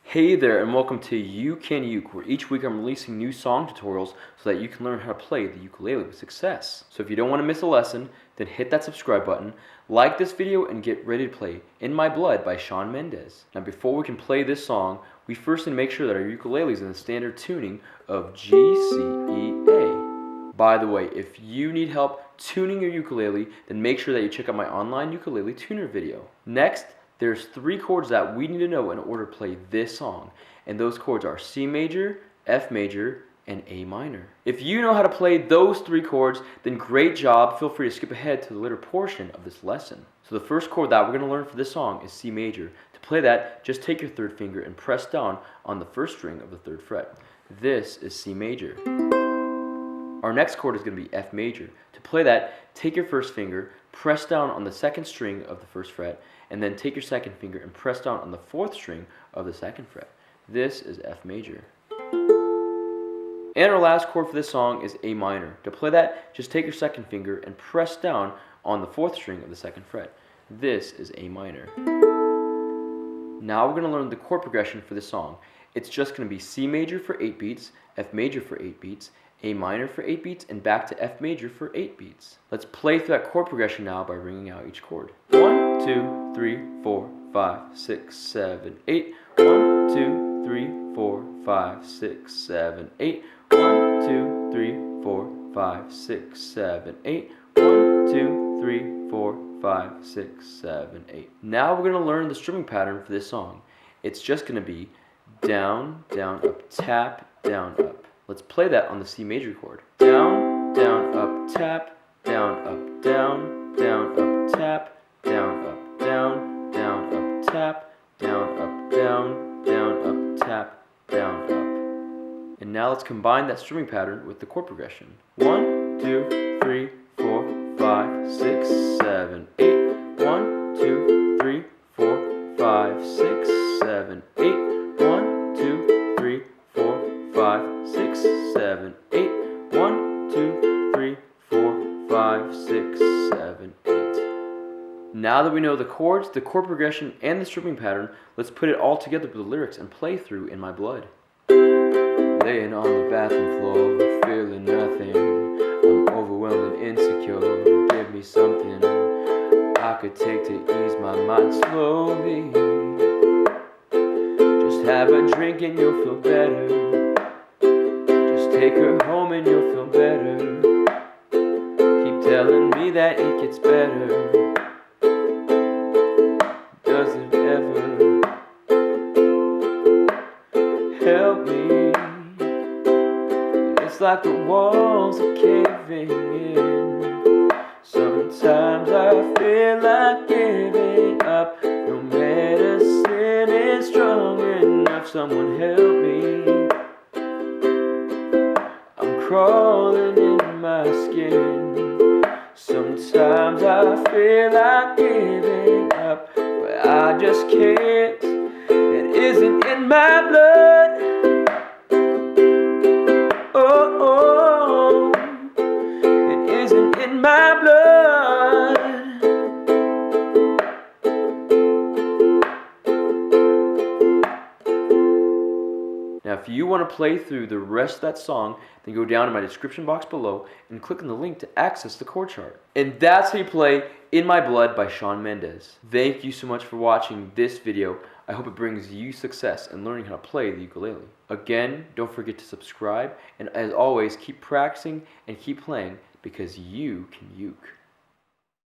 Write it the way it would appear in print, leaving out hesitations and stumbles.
Hey there, and welcome to You Can Uke, where each week I'm releasing new song tutorials so that you can learn how to play the ukulele with success. So if you don't want to miss a lesson, then hit that subscribe button, like this video, and get ready to play In My Blood by Shawn Mendes. Now before we can play this song, we first need to make sure that our ukulele is in the standard tuning of G, C, E, A. By the way, if you need help tuning your ukulele, then make sure that you check out my online ukulele tuner video. Next, there's 3 chords that we need to know in order to play this song, and those chords are C major, F major, and A minor. If you know how to play those 3 chords, then great job. Feel free to skip ahead to the later portion of this lesson. So the first chord that we're going to learn for this song is C major. To play that, just take your 3rd finger and press down on the 1st string of the 3rd fret. This is C major. Our next chord is going to be F major. To play that, take your 1st finger, press down on the 2nd string of the 1st fret, and then take your 2nd finger and press down on the 4th string of the 2nd fret. This is F major. And our last chord for this song is A minor. To play that, just take your 2nd finger and press down on the 4th string of the 2nd fret. This is A minor. Now we're going to learn the chord progression for this song. It's just going to be C major for 8 beats, F major for 8 beats, A minor for 8 beats, and back to F major for 8 beats. Let's play through that chord progression now by ringing out each chord. 1, 2, 3, 4, 5, 6, 7, 8. 1, 2, 3, 4, 5, 6, 7, 8. 1, 2, 3, 4, 5, 6, 7, 8. 1, 2, 3, 4, 5, 6, 7, 8. Now we're going to learn the strumming pattern for this song. It's just going to be down, down, up, tap, down, up. Let's play that on the C major chord. Down, down, up, tap, down, up, down, down, up, tap, down, up, down, down, up, tap, down, up, down, down, up, tap, down, up. And now let's combine that strumming pattern with the chord progression. 1, 2, 3, 4, 5, 6, 7, 8. 1, 2, 3, 4, 5, 6, 7, 8. 1, 2, 3, 4, 5, 6, 7, 8. 1, 2, 3, 4, 5, 6, 7, 8. Now that we know the chords, the chord progression, and the strumming pattern, let's put it all together with the lyrics and play through In My Blood. Laying on the bathroom floor, feeling nothing. I'm overwhelmed and insecure. Give me something I could take to ease my mind slowly. Just have a drink and you'll feel better. Just take her home and you'll feel better. Keep telling me that it gets better. Does it ever help me? It's like the walls are caving in. Sometimes I feel like giving up. No medicine is strong enough. Someone help me. I'm crawling in my skin. Sometimes I feel like giving up, but I just can't. It isn't in my blood. Oh, it isn't in my blood. Now if you want to play through the rest of that song, then go down to my description box below and click on the link to access the chord chart. And that's how you play In My Blood by Shawn Mendes. Thank you so much for watching this video. I hope it brings you success in learning how to play the ukulele. Again, don't forget to subscribe, and as always, keep practicing and keep playing because you can uke.